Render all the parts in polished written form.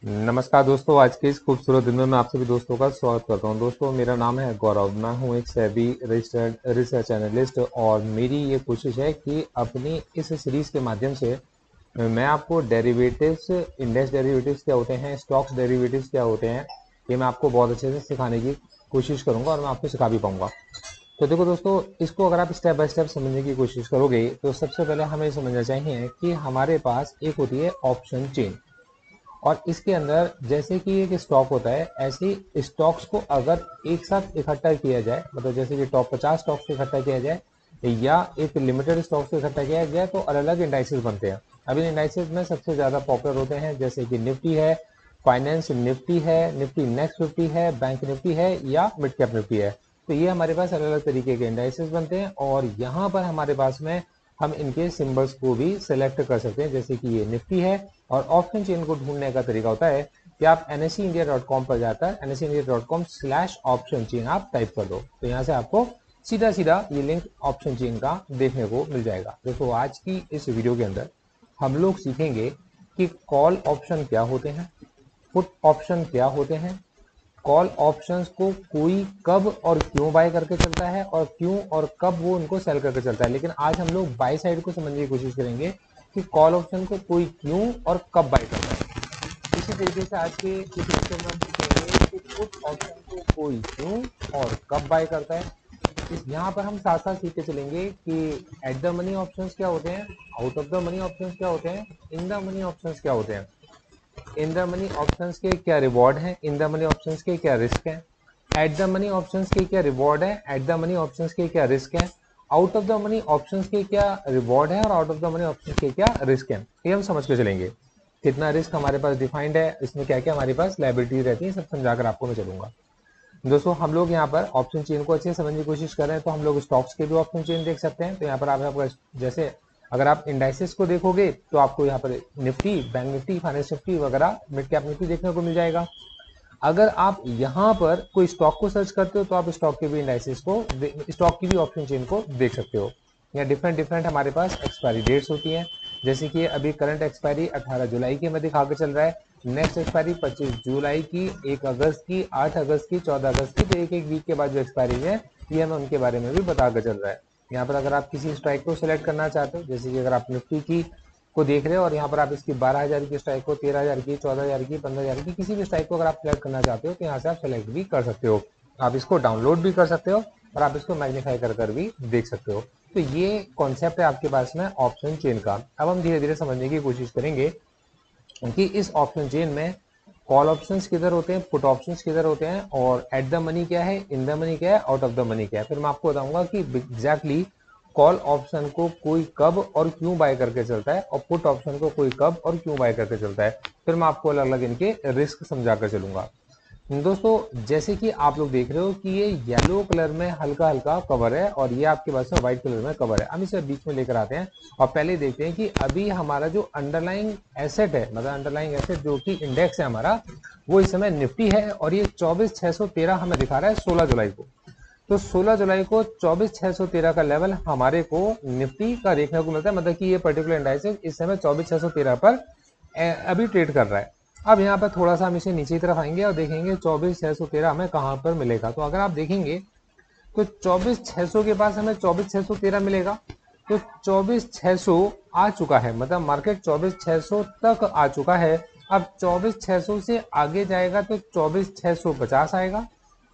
नमस्कार दोस्तों, आज के इस खूबसूरत दिन में मैं आप सभी दोस्तों का स्वागत करता हूं। दोस्तों, मेरा नाम है गौरव। मैं हूं एक सेबी रजिस्टर्ड रिसर्च एनालिस्ट और मेरी ये कोशिश है कि अपनी इस सीरीज के माध्यम से मैं आपको डेरिवेटिव्स, इंडेक्स डेरिवेटिव्स क्या होते हैं, स्टॉक्स डेरिवेटिव्स क्या होते हैं, ये मैं आपको बहुत अच्छे से सिखाने की कोशिश करूंगा और मैं आपको सिखा भी पाऊंगा। तो देखो दोस्तों, इसको अगर आप स्टेप बाय स्टेप समझने की कोशिश करोगे तो सबसे पहले हमें समझना चाहिए कि हमारे पास एक होती है ऑप्शन चेन। और इसके अंदर जैसे कि एक स्टॉक होता है, ऐसे ही स्टॉक्स को अगर एक साथ इकट्ठा किया जाए, मतलब जैसे कि टॉप 50 स्टॉक्स को इकट्ठा किया जाए या एक लिमिटेड स्टॉक्स को इकट्ठा किया जाए तो अलग अलग इंडाइसेस बनते हैं। अब इन इंडाइसेस में सबसे ज़्यादा पॉपुलर होते हैं जैसे कि निफ्टी है, फाइनेंस निफ्टी है, निफ्टी नेक्स्ट निफ्टी है, बैंक निफ्टी है या मिड कैप निफ्टी है। तो ये हमारे पास अलग अलग तरीके के इंडाइसेस बनते हैं और यहाँ पर हमारे पास में हम इनके सिंबल्स को भी सिलेक्ट कर सकते हैं। जैसे कि ये निफ्टी है और ऑप्शन चेन को ढूंढने का तरीका होता है कि आप nseindia.com पर जाकर nseindia.com/ऑप्शन चेन आप टाइप कर दो, तो यहाँ से आपको सीधा सीधा ये लिंक ऑप्शन चेन का देखने को मिल जाएगा। दोस्तों, आज की इस वीडियो के अंदर हम लोग सीखेंगे कि कॉल ऑप्शन क्या होते हैं, पुट ऑप्शन क्या होते हैं, कॉल ऑप्शंस को कोई कब और क्यों बाय करके चलता है और क्यों और कब वो उनको सेल करके चलता है। लेकिन आज हम लोग बाय साइड को समझने की कोशिश करेंगे कि कॉल ऑप्शन को कोई क्यों और कब बाय करता है। इसी तरीके से आज के इस वीडियो में हम सीखेंगे कि पुट ऑप्शन को कोई क्यों और कब बाय करता है। इस यहाँ पर हम साथ साथ सीखते चलेंगे कि एट द मनी ऑप्शंस क्या होते हैं, out of the money options क्या होते हैं, इन द मनी ऑप्शंस क्या होते हैं, इन द मनी ऑप्शंस के क्या रिवॉर्ड हैं, इन द मनी ऑप्शंस के क्या रिस्क हैं, एट द मनी ऑप्शंस के क्या रिवॉर्ड है, एट द मनी ऑप्शंस के क्या रिस्क है, out of the money options के क्या रिवॉर्ड है और out of the money options के क्या रिस्क है। ये हम समझ के चलेंगे। कितना रिस्क हमारे पास डिफाइंड है, इसमें क्या क्या हमारे पास लायबिलिटी रहती है, सब समझाकर आपको मैं चलूंगा। दोस्तों, हम लोग यहाँ पर ऑप्शन चेन को अच्छे से समझने की कोशिश कर रहे हैं, तो हम लोग स्टॉक्स के भी ऑप्शन चेन देख सकते हैं। तो यहाँ पर आपका जैसे अगर आप इंडाइसेस को देखोगे तो आपको यहाँ पर Nifty, bank Nifty, finance Nifty वगैरह, मिड कैप निफ्टी देखने को मिल जाएगा। अगर आप यहाँ पर कोई स्टॉक को सर्च करते हो तो आप स्टॉक के भी इंडाइसेस को, स्टॉक की भी ऑप्शन चेन को देख सकते हो। यहाँ डिफरेंट डिफरेंट हमारे पास एक्सपायरी डेट्स होती हैं। जैसे कि अभी करंट एक्सपायरी 18 जुलाई की हमें दिखा के चल रहा है, नेक्स्ट एक्सपायरी 25 जुलाई की, 1 अगस्त की, 8 अगस्त की, 14 अगस्त की। तो एक एक वीक के बाद जो एक्सपायरी है ये हमें उनके बारे में भी बता के चल रहा है। यहाँ पर अगर आप किसी स्ट्राइक को सिलेक्ट करना चाहते हो, जैसे कि अगर आप निफ्टी की को देख रहे हो और यहाँ पर आप इसकी 12,000 की स्ट्राइक को, 13,000 की, 14,000 की, 15,000 की, किसी भी स्ट्राइक को अगर आप सिलेक्ट करना चाहते हो तो यहाँ से आप सिलेक्ट भी कर सकते हो। आप इसको डाउनलोड भी कर सकते हो और आप इसको मैग्नीफाई कर भी देख सकते हो। तो ये कॉन्सेप्ट है आपके पास में ऑप्शन चेन का। अब हम धीरे धीरे समझने की कोशिश करेंगे कि इस ऑप्शन चेन में कॉल ऑप्शंस किधर होते हैं, पुट ऑप्शंस किधर होते हैं और एट द मनी क्या है, इन द मनी क्या है, आउट ऑफ द मनी क्या है। फिर मैं आपको बताऊंगा कि एग्जैक्टली कॉल ऑप्शन को कोई कब और क्यों बाय करके चलता है और पुट ऑप्शन को कोई कब और क्यों बाय करके चलता है। फिर मैं आपको अलग अलग इनके रिस्क समझा कर चलूंगा। दोस्तों, जैसे कि आप लोग देख रहे हो कि ये येलो कलर में हल्का हल्का कवर है और ये आपके पास में व्हाइट कलर में कवर है। हम इसे बीच में लेकर आते हैं और पहले देखते हैं कि अभी हमारा जो अंडरलाइंग एसेट है, मतलब अंडरलाइंग एसेट जो कि इंडेक्स है हमारा, वो इस समय निफ्टी है और ये 24,613 हमें दिखा रहा है 16 जुलाई को। तो 16 जुलाई को 24,613 का लेवल हमारे को निफ्टी का देखने को मिलता है, मतलब कि ये पर्टिकुलर इंडाइसेस इस समय 24,613 पर अभी ट्रेड कर रहा है। अब यहाँ पर थोड़ा सा हम इसे नीचे की तरफ आएंगे और देखेंगे 24,613 हमें कहाँ पर मिलेगा। तो अगर आप देखेंगे तो 24,600 के पास हमें 24,613 मिलेगा। तो 24,600 आ चुका है, मतलब मार्केट 24,600 तक आ चुका है। अब 24,600 से आगे जाएगा तो 24,650 आएगा,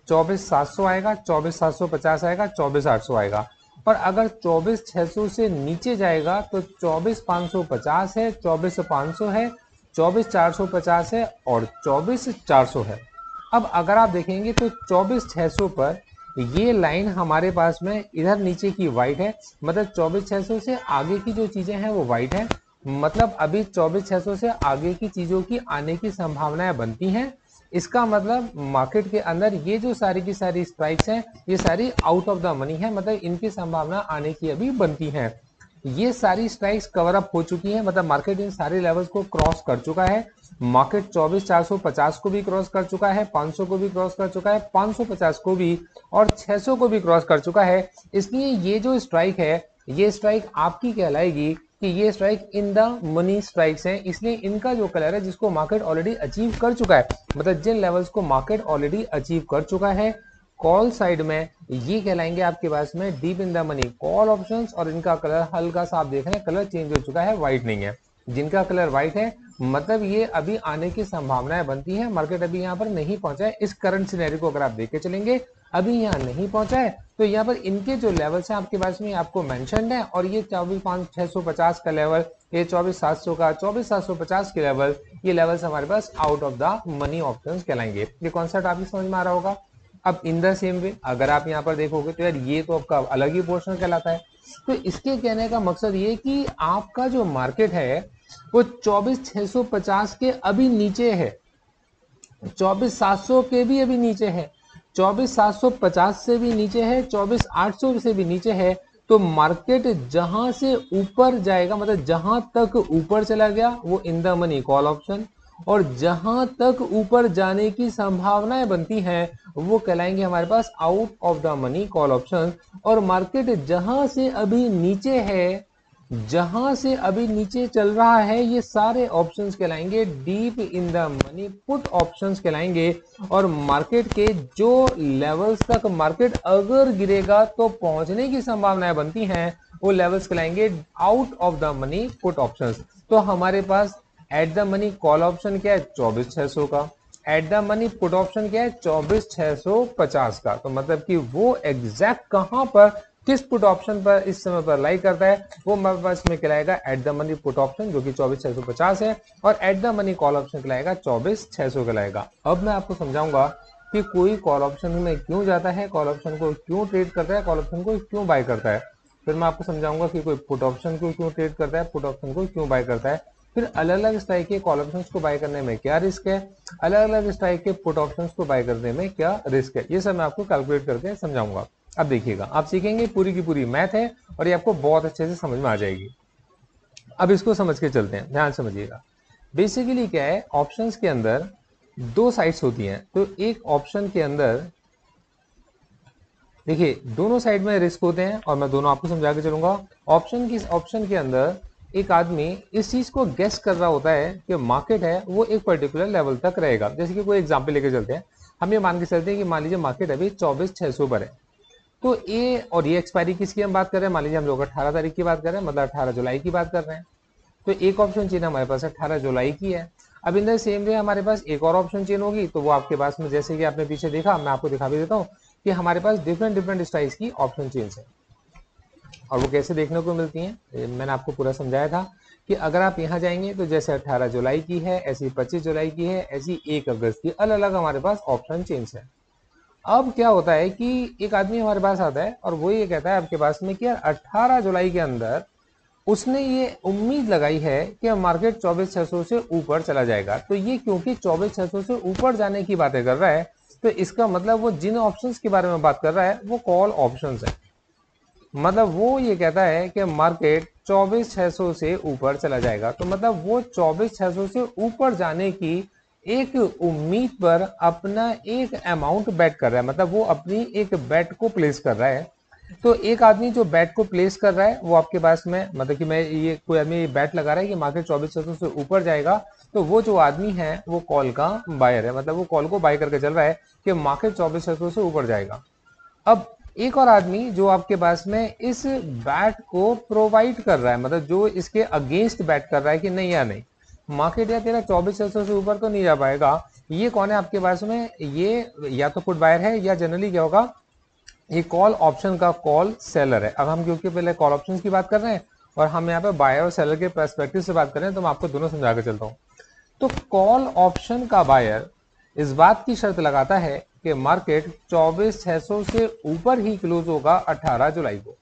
24,700 आएगा, 24,750 आएगा, 24,800 आएगा। और अगर 24,600 से नीचे जाएगा तो 24,550 है, 24,500 है, 24,450 है और 24,400 है। अब अगर आप देखेंगे तो 24,600 पर ये लाइन हमारे पास में इधर नीचे की वाइट है, मतलब 24,600 से आगे की जो चीजें हैं वो वाइट है। मतलब अभी 24,600 से आगे की चीजों की आने की संभावनाएं बनती हैं। इसका मतलब मार्केट के अंदर ये जो सारी की सारी स्ट्राइक्स हैं ये सारी आउट ऑफ द मनी है, मतलब इनकी संभावना आने की अभी बनती है। ये सारी स्ट्राइक्स कवर अप हो चुकी है, मतलब मार्केट इन सारे लेवल्स को क्रॉस कर चुका है। मार्केट 24,450 को भी क्रॉस कर चुका है, 500 को भी क्रॉस कर चुका है, 550 को भी और 600 को भी क्रॉस कर चुका है। इसलिए ये जो स्ट्राइक है ये स्ट्राइक आपकी कहलाएगी कि ये strike in the money strikes हैं, इसलिए इनका जो कलर है जिसको मार्केट ऑलरेडी अचीव कर चुका है, मतलब जिन लेवल्स को मार्केट ऑलरेडी अचीव कर चुका है कॉल साइड में, ये कहलाएंगे आपके पास में deep in the money call options. और इनका कलर हल्का सा आप देख रहे हैं कलर चेंज हो चुका है, व्हाइट नहीं है। जिनका कलर व्हाइट है मतलब ये अभी आने की संभावनाएं बनती है, मार्केट अभी यहाँ पर नहीं पहुंचा है। इस करंट सिनेरियो को अगर आप देख के चलेंगे अभी यहाँ नहीं पहुंचा है, तो यहाँ पर इनके जो लेवल्स हैं आपके पास में आपको मेंशन्ड है, और ये 24,650 का लेवल, ये 24,700 का, 24,750 के लेवल, ये लेवल्स हमारे पास out of the money options कहलाएंगे। ये कॉन्सेप्ट आपकी समझ में आ रहा होगा। अब इन द सेम वे अगर आप यहाँ पर देखोगे तो यार ये तो आपका अलग ही पोर्शन कहलाता है। तो इसके कहने का मकसद ये कि आपका जो मार्केट है वो 24,650 के अभी नीचे है, 24,700 के भी अभी नीचे है, 24,750 से भी नीचे है, 24,800 से भी नीचे है। तो मार्केट जहां से ऊपर जाएगा, मतलब जहां तक ऊपर चला गया वो इन द मनी कॉल ऑप्शन, और जहां तक ऊपर जाने की संभावनाएं बनती हैं वो कहलाएंगे हमारे पास out of the money call option. और मार्केट जहां से अभी नीचे है, जहां से अभी नीचे चल रहा है, ये सारे ऑप्शंस कहलाएंगे deep in the money put options कहलाएंगे। और मार्केट के जो लेवल्स तक मार्केट अगर गिरेगा तो पहुंचने की संभावनाएं बनती हैं वो लेवल्स कहलाएंगे out of the money put options. तो हमारे पास at the money call option क्या है 24,600 का, at the money put option क्या है 24,650 का। तो मतलब कि वो एग्जैक्ट कहां पर किस पुट ऑप्शन पर इस समय पर लाई करता है वो हमारे पास में कहलाएगा eight the money put option जो कि 24,650 है, और eight the money call option कहलाएगा 24,600 कहलाएगा। अब मैं आपको समझाऊंगा कि कोई कॉल ऑप्शन में क्यों जाता है, कॉल ऑप्शन को क्यों ट्रेड करता है, कॉल ऑप्शन को क्यों बाय करता है। फिर मैं आपको समझाऊंगा कि कोई पुट ऑप्शन को क्यों ट्रेड करता है, पुट ऑप्शन को क्यों बाय करता है। फिर अलग अलग स्ट्राइक के कॉल ऑप्शंस को बाय करने में क्या रिस्क है, अलग अलग स्ट्राइक के पुट ऑप्शंस को बाय करने में क्या रिस्क है, ये सब मैं आपको कैलकुलेट करके समझाऊंगा। अब देखिएगा आप सीखेंगे, पूरी की पूरी मैथ है और ये आपको बहुत अच्छे से समझ में आ जाएगी। अब इसको समझ के चलते हैं, ध्यान समझिएगा। बेसिकली क्या है, ऑप्शंस के अंदर दो साइड्स होती हैं। तो एक ऑप्शन के अंदर देखिए दोनों साइड में रिस्क होते हैं और मैं दोनों आपको समझा के चलूंगा। ऑप्शन के अंदर एक आदमी इस चीज को गेस कर रहा होता है कि मार्केट है वो एक पर्टिकुलर लेवल तक रहेगा। जैसे कि कोई एग्जांपल लेके चलते हैं, हम ये मान के चलते हैं कि मान लीजिए मार्केट अभी 24,600 पर है, तो ये और ये एक्सपायरी किसकी हम बात कर रहे हैं, मान लीजिए हम लोग 18 तारीख की बात कर रहे हैं, मतलब 18 जुलाई की बात कर रहे हैं। तो एक ऑप्शन चेन हमारे पास 18 जुलाई की है। अब इन द सेम वे हमारे पास एक और ऑप्शन चेन होगी, तो वो आपके पास में जैसे कि आपने पीछे देखा, मैं आपको दिखा भी देता हूँ कि हमारे पास डिफरेंट स्टाइल्स की ऑप्शन चेन्स है। और वो कैसे देखने को मिलती हैं मैंने आपको पूरा समझाया था कि अगर आप यहाँ जाएंगे तो जैसे 18 जुलाई की है, ऐसी 25 जुलाई की है, ऐसी 1 अगस्त की, अलग अलग हमारे पास ऑप्शन चेन्स है। अब क्या होता है कि एक आदमी हमारे पास आता है और वो ये कहता है आपके पास में कि यार 18 जुलाई के अंदर उसने ये उम्मीद लगाई है कि मार्केट 24,600 से ऊपर चला जाएगा। तो ये क्योंकि 24,600 से ऊपर जाने की बातें कर रहा है, तो इसका मतलब वो जिन ऑप्शंस के बारे में बात कर रहा है वो कॉल ऑप्शंस है। मतलब वो ये कहता है कि मार्केट 24,600 से ऊपर चला जाएगा, तो मतलब वो 24,600 से ऊपर जाने की एक उम्मीद पर अपना एक अमाउंट बेट कर रहा है, मतलब वो अपनी एक बेट को प्लेस कर रहा है। तो एक आदमी जो बेट को प्लेस कर रहा है वो आपके पास में, मतलब कि मैं ये कोई आदमी बेट लगा रहा है कि मार्केट 24,600 से ऊपर जाएगा, तो वो जो आदमी है वो कॉल का बायर है, मतलब वो कॉल को बाय करके चल रहा है कि मार्केट 24,600 से ऊपर जाएगा। अब एक और आदमी जो आपके पास में इस बैट को प्रोवाइड कर रहा है, मतलब जो इसके अगेंस्ट बैट कर रहा है कि नहीं या नहीं मार्केट या तेरा 24,600 से ऊपर तो नहीं जा पाएगा, ये कौन है आपके पास में, ये या तो पुट बायर है या जनरली क्या होगा ये कॉल ऑप्शन का कॉल सेलर है। अब हम क्योंकि पहले कॉल ऑप्शन की बात कर रहे हैं और हम यहाँ पे बायर और सेलर के पर्सपेक्टिव से बात कर रहे हैं, तो मैं आपको दोनों समझा के चलता हूँ। तो कॉल ऑप्शन का बायर इस बात की शर्त लगाता है कि मार्केट 24,600 से ऊपर ही क्लोज होगा 18 जुलाई को।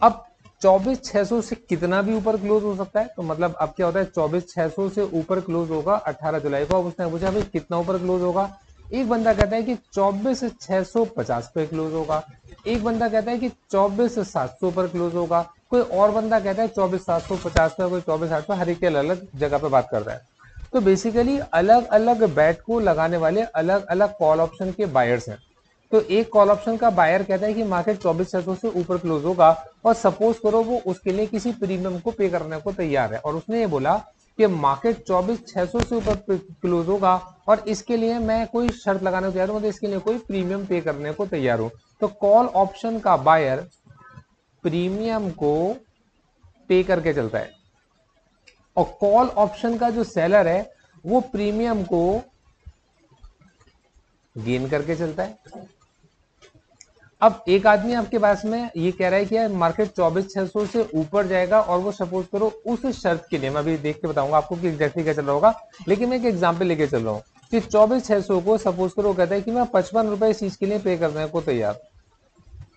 अब 24,600 से कितना भी ऊपर क्लोज हो सकता है, तो मतलब अब क्या होता है 24,600 से ऊपर क्लोज होगा 18 जुलाई को। अब उसने पूछा भाई कितना ऊपर क्लोज होगा, एक बंदा कहता है कि 24,650 पे क्लोज होगा, एक बंदा कहता है कि 24,700 पर क्लोज होगा, कोई और बंदा कहता है 24,750 पे, कोई 24,800, हर एक के अलग अलग जगह पे बात कर रहा है। तो बेसिकली अलग अलग बैट को लगाने वाले अलग अलग कॉल ऑप्शन के बायर्स हैं। तो एक कॉल ऑप्शन का बायर कहता है कि मार्केट 24,600 से ऊपर क्लोज होगा और सपोज करो वो उसके लिए किसी प्रीमियम को पे करने को तैयार है और उसने ये बोला कि मार्केट 24,600 से ऊपर क्लोज होगा और इसके लिए मैं कोई शर्त लगाने को तैयार हूं, मतलब इसके लिए कोई प्रीमियम पे करने को तैयार हूं। तो कॉल ऑप्शन का बायर प्रीमियम को पे करके चलता है और कॉल ऑप्शन का जो सेलर है वो प्रीमियम को गेन करके चलता है। अब एक आदमी आपके पास में ये कह रहा है कि यार मार्केट 24,600 से ऊपर जाएगा और वो सपोज करो उस शर्त के लिए, मैं अभी देख के बताऊंगा आपको कि एग्जैक्टली क्या चल रहा होगा, लेकिन मैं एक एग्जांपल लेके चल रहा हूँ कि 24,600 को सपोज करो कहता है कि मैं 55 रुपए इस चीज के लिए पे करने को तैयार,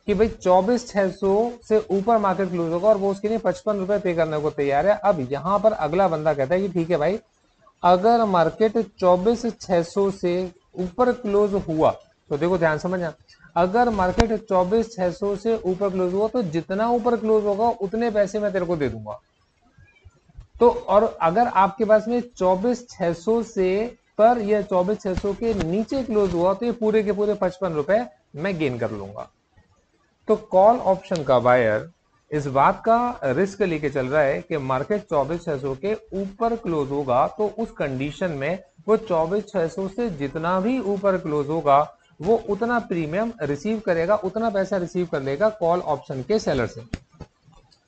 कि भाई 24,600 से ऊपर मार्केट क्लोज होगा और वो उसके लिए 55 रुपए पे करने को तैयार है। अब यहां पर अगला बंदा कहता है कि ठीक है भाई, अगर मार्केट 24,600 से ऊपर क्लोज हुआ तो देखो ध्यान समझना, अगर मार्केट 24,600 से ऊपर क्लोज हुआ तो जितना ऊपर क्लोज होगा उतने पैसे मैं तेरे को दे दूंगा। तो और अगर आपके पास में 24,600 से पर या 24,600 के नीचे क्लोज हुआ तो ये पूरे के पूरे 55 रुपए मैं गेन कर लूंगा। तो कॉल ऑप्शन का बायर इस बात का रिस्क लेके चल रहा है कि मार्केट 24,600 के ऊपर क्लोज होगा तो उस कंडीशन में वो 24,600 से जितना भी ऊपर क्लोज होगा वो उतना प्रीमियम रिसीव करेगा, उतना पैसा रिसीव कर लेगा कॉल ऑप्शन के सेलर से।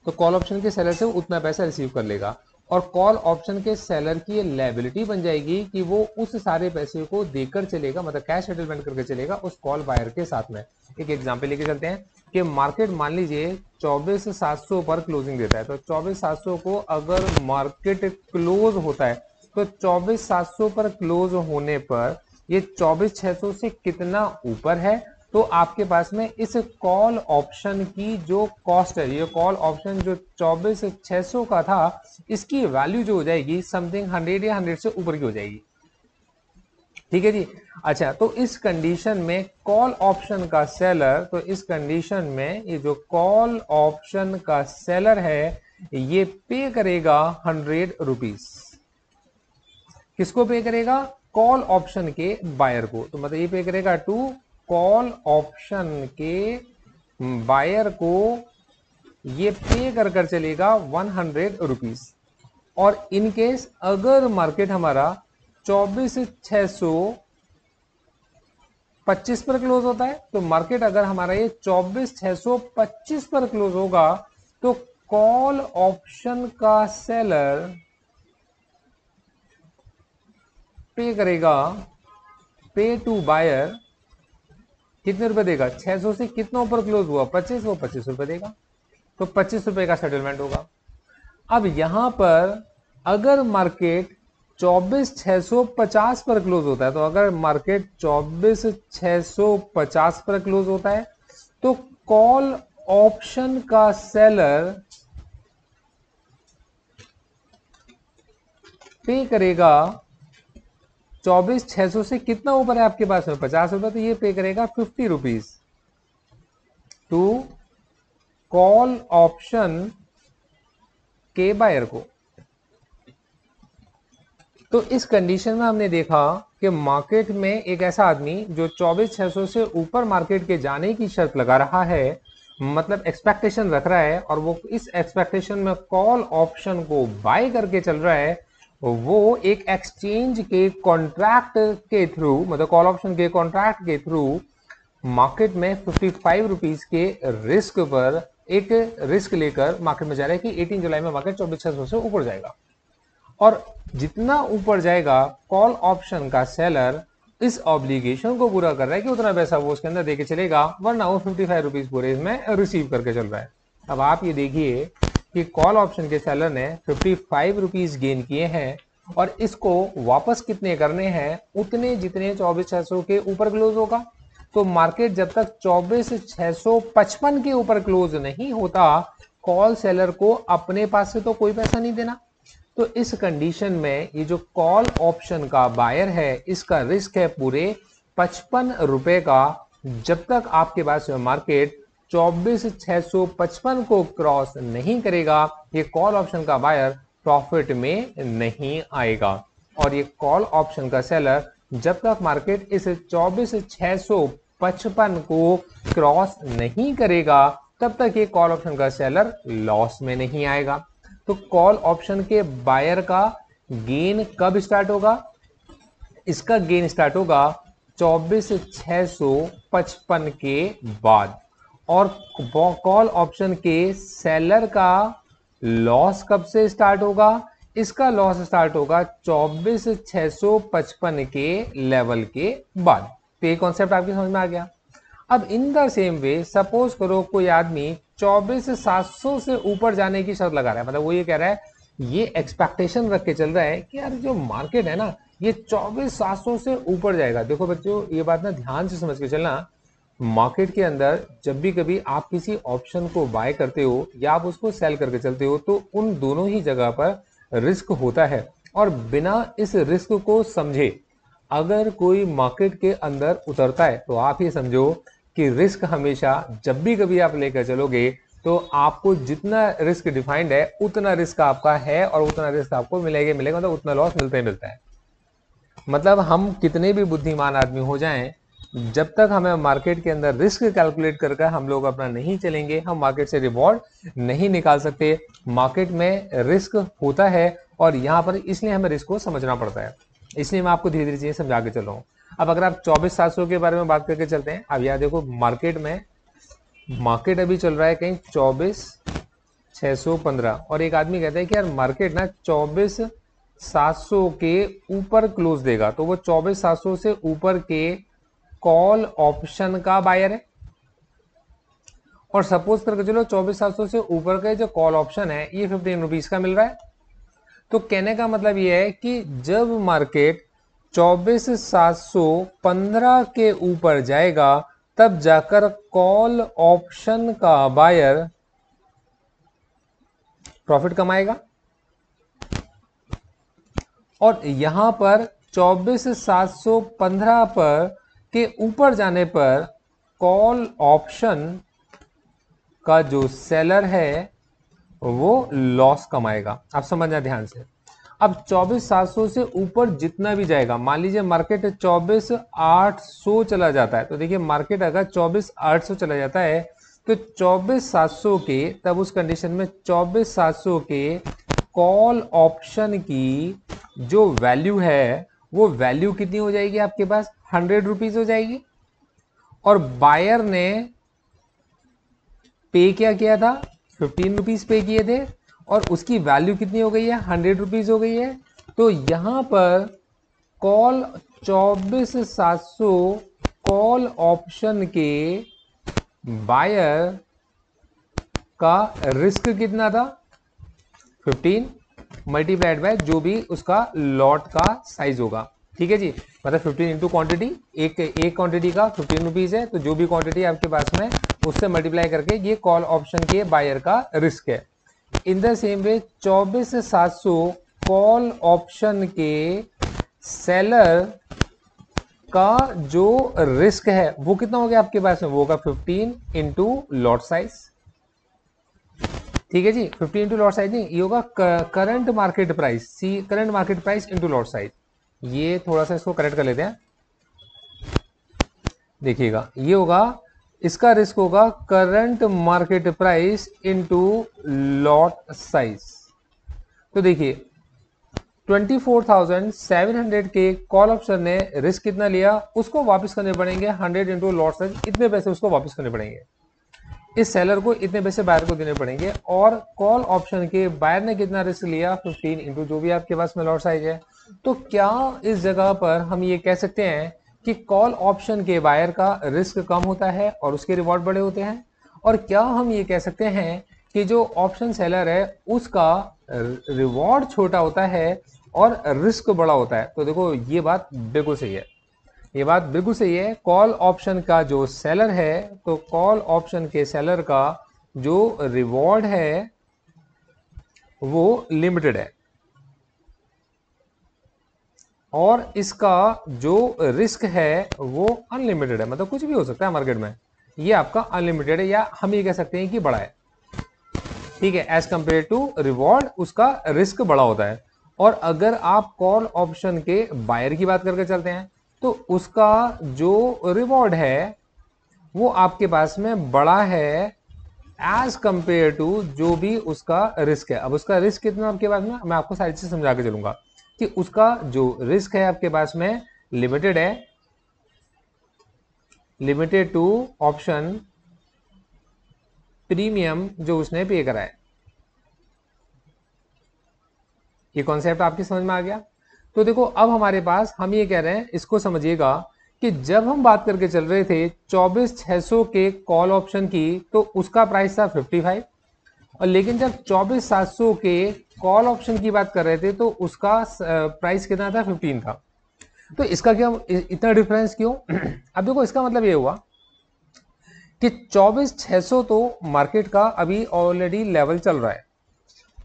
तो कॉल ऑप्शन के सेलर से उतना पैसा रिसीव कर लेगा और कॉल ऑप्शन के सेलर की ये लायबिलिटी बन जाएगी कि वो उस सारे पैसे को देकर चलेगा, मतलब कैश सेटलमेंट करके चलेगा उस कॉल बायर के साथ में। एक एग्जांपल लेके चलते हैं कि मार्केट मान लीजिए 24,700 पर क्लोजिंग देता है, तो 24,700 को अगर मार्केट क्लोज होता है तो 24,700 पर क्लोज होने पर ये 24,600 से कितना ऊपर है, तो आपके पास में इस कॉल ऑप्शन की जो कॉस्ट है, ये कॉल ऑप्शन जो 24,600 का था, इसकी वैल्यू जो हो जाएगी समथिंग 100 या 100 से ऊपर की हो जाएगी। ठीक है जी। अच्छा, तो इस कंडीशन में कॉल ऑप्शन का सेलर, तो इस कंडीशन में ये जो कॉल ऑप्शन का सेलर है ये पे करेगा 100 रुपीज। किसको पे करेगा? कॉल ऑप्शन के बायर को। तो मतलब ये पे करेगा टू कॉल ऑप्शन के बायर को, ये पे कर चलेगा 100 रुपीज। और इनकेस अगर मार्केट हमारा 24,625 पर क्लोज होता है, तो मार्केट अगर हमारा ये 24,625 पर क्लोज होगा तो कॉल ऑप्शन का सेलर पे करेगा, पे टू बायर कितने रुपए देगा? 600 से कितना ऊपर क्लोज हुआ? 25, वो 25 रुपए देगा, तो 25 रुपए का सेटलमेंट होगा। अब यहां पर अगर मार्केट 24,650 पर क्लोज होता है, तो अगर मार्केट 24,650 पर क्लोज होता है तो कॉल ऑप्शन का सेलर पे करेगा 24,600 से कितना ऊपर है आपके पास में? 50 रुपए, तो ये पे करेगा 50 रुपीज टू कॉल ऑप्शन के बायर को। तो इस कंडीशन में हमने देखा कि मार्केट में एक ऐसा आदमी जो 24,600 से ऊपर मार्केट के जाने की शर्त लगा रहा है, मतलब एक्सपेक्टेशन रख रहा है, और वो इस एक्सपेक्टेशन में कॉल ऑप्शन को बाय करके चल रहा है, वो एक एक्सचेंज के कॉन्ट्रैक्ट के थ्रू, मतलब कॉल ऑप्शन के कॉन्ट्रैक्ट के थ्रू मार्केट में 55 रुपीज के रिस्क पर एक रिस्क लेकर मार्केट में जा रहा है कि 18 जुलाई में मार्केट 24,600 से ऊपर जाएगा। और जितना ऊपर जाएगा कॉल ऑप्शन का सेलर इस ऑब्लिगेशन को पूरा कर रहा है कि उतना पैसा वो उसके अंदर देके चलेगा, वरना वो 55 रुपीज पूरे इसमें रिसीव करके चल रहा है। अब आप ये देखिए कि कॉल ऑप्शन के सेलर ने 55 रुपीज गेन किए हैं और इसको वापस कितने करने हैं? उतने जितने 24,600 के ऊपर क्लोज होगा। तो मार्केट जब तक 24,655 के ऊपर क्लोज नहीं होता, कॉल सेलर को अपने पास से तो कोई पैसा नहीं देना। तो इस कंडीशन में ये जो कॉल ऑप्शन का बायर है इसका रिस्क है पूरे 55 रुपए का, जब तक आपके पास मार्केट 24,655 को क्रॉस नहीं करेगा ये कॉल ऑप्शन का बायर प्रॉफिट में नहीं आएगा। और ये कॉल ऑप्शन का सेलर जब तक मार्केट इस 24,655 55 को क्रॉस नहीं करेगा तब तक ये कॉल ऑप्शन का सेलर लॉस में नहीं आएगा। तो कॉल ऑप्शन के बायर का गेन कब स्टार्ट होगा? इसका गेन स्टार्ट होगा 24,655 के बाद। और कॉल ऑप्शन के सेलर का लॉस कब से स्टार्ट होगा? इसका लॉस स्टार्ट होगा 24,655 के लेवल के बाद। तो ये कॉन्सेप्ट आपकी समझ में आ गया। अब in the same way suppose करो कोई आदमी 24,700 से ऊपर जाने की शर्त लगा रहा है, मतलब वो ये कह रहा है, ये एक्सपेक्टेशन रख के चल रहा है कि यार जो मार्केट है ना ये 24,700 से ऊपर जाएगा। देखो बच्चों, ये बात ना ध्यान से समझ के चलना, मार्केट के अंदर जब भी कभी आप किसी ऑप्शन को बाय करते हो या आप उसको सेल करके चलते हो तो उन दोनों ही जगह पर रिस्क होता है। और बिना इस रिस्क को समझे अगर कोई मार्केट के अंदर उतरता है तो आप ये समझो कि रिस्क हमेशा जब भी कभी आप लेकर चलोगे तो आपको जितना रिस्क डिफाइंड है उतना रिस्क आपका है और उतना रिस्क आपको मिलेगा, मतलब उतना लॉस मिलता ही मिलता है। मतलब हम कितने भी बुद्धिमान आदमी हो जाएं, जब तक हमें मार्केट के अंदर रिस्क कैलकुलेट करके हम लोग अपना नहीं चलेंगे, हम मार्केट से रिवॉर्ड नहीं निकाल सकते। मार्केट में रिस्क होता है और यहाँ पर इसलिए हमें रिस्क को समझना पड़ता है। इसलिए मैं आपको धीरे धीरे चीजें समझा के चल रहा हूँ। अब अगर आप 24,700 के बारे में बात करके चलते हैं, अब यार देखो मार्केट अभी चल रहा है कहीं 24,615 और एक आदमी कहता है कि यार मार्केट ना 24,700 के ऊपर क्लोज देगा, तो वो 24,700 से ऊपर के कॉल ऑप्शन का बायर है। और सपोज करके चलो 24,700 से ऊपर का जो कॉल ऑप्शन है ये 15 रुपीज का मिल रहा है। तो कहने का मतलब ये है कि जब मार्केट 24,715 के ऊपर जाएगा तब जाकर कॉल ऑप्शन का बायर प्रॉफिट कमाएगा। और यहां पर 24,715 पर के ऊपर जाने पर कॉल ऑप्शन का जो सेलर है वो लॉस कमाएगा। आप समझना ध्यान से। अब 24,700 से ऊपर जितना भी जाएगा, मान लीजिए मार्केट 24,800 चला जाता है, तो देखिए मार्केट अगर 24,800 चला जाता है तो 24,700 के, तब उस कंडीशन में 24,700 के कॉल ऑप्शन की जो वैल्यू है वो वैल्यू कितनी हो जाएगी आपके पास? 100 रुपीज हो जाएगी। और बायर ने पे क्या किया था? 15 रुपीज पे किए थे और उसकी वैल्यू कितनी हो गई है? 100 रुपीज हो गई है। तो यहां पर कॉल 24,700 कॉल ऑप्शन के बायर का रिस्क कितना था? 15 मल्टीप्लाइड बाय जो भी उसका लॉट का साइज होगा। ठीक है जी, मतलब 15 इंटू क्वांटिटी, एक क्वांटिटी का 15 रुपीज है, तो जो भी क्वांटिटी आपके पास में उससे मल्टीप्लाई करके ये कॉल ऑप्शन के बायर का रिस्क है। In the same way 24,700 call option के सेलर का जो रिस्क है वो कितना हो गया आपके पास में? वो होगा 15 इंटू लॉट साइज। ठीक है जी, 15 इंटू लॉट साइज नहीं, ये होगा current market price. See current market price into lot size. ये थोड़ा सा इसको करेक्ट कर लेते हैं। देखिएगा ये होगा, इसका रिस्क होगा current market price into lot size. तो देखिए 24,700 के कॉल ऑप्शन ने रिस्क कितना लिया, उसको वापस करने पड़ेंगे 100 इंटू लॉट साइज, इतने पैसे उसको वापस करने पड़ेंगे। इस सेलर को इतने पैसे बायर को देने पड़ेंगे। और कॉल ऑप्शन के बायर ने कितना रिस्क लिया? 15 इंटू जो भी आपके पास में लॉट साइज है। तो क्या इस जगह पर हम ये कह सकते हैं कि कॉल ऑप्शन के बायर का रिस्क कम होता है और उसके रिवॉर्ड बड़े होते हैं? और क्या हम ये कह सकते हैं कि जो ऑप्शन सेलर है उसका रिवॉर्ड छोटा होता है और रिस्क बड़ा होता है? तो देखो ये बात बिल्कुल सही है, ये बात बिल्कुल सही है। कॉल ऑप्शन का जो सेलर है, तो कॉल ऑप्शन के सेलर का जो रिवॉर्ड है वो लिमिटेड है और इसका जो रिस्क है वो अनलिमिटेड है। मतलब कुछ भी हो सकता है मार्केट में, ये आपका अनलिमिटेड है, या हम ये कह सकते हैं कि बड़ा है। ठीक है, एज कंपेयर टू रिवॉर्ड उसका रिस्क बड़ा होता है। और अगर आप कॉल ऑप्शन के बायर की बात करके चलते हैं तो उसका जो रिवॉर्ड है वो आपके पास में बड़ा है एज कंपेयर टू जो भी उसका रिस्क है। अब उसका रिस्क कितना आपके पास में, मैं आपको सारी चीज समझा के चलूंगा कि उसका जो रिस्क है आपके पास में लिमिटेड है, लिमिटेड टू ऑप्शन प्रीमियम जो उसने पे करा है। ये कॉन्सेप्ट आपकी समझ में आ गया। तो देखो अब हमारे पास हम ये कह रहे हैं, इसको समझिएगा कि जब हम बात करके चल रहे थे 24,600 के कॉल ऑप्शन की तो उसका प्राइस था 55, और लेकिन जब 24,700 के कॉल ऑप्शन की बात कर रहे थे तो उसका प्राइस कितना था, 15 था। तो इसका क्या इतना डिफरेंस क्यों? अब देखो इसका मतलब ये हुआ कि 24,600 तो मार्केट का अभी ऑलरेडी लेवल चल रहा है,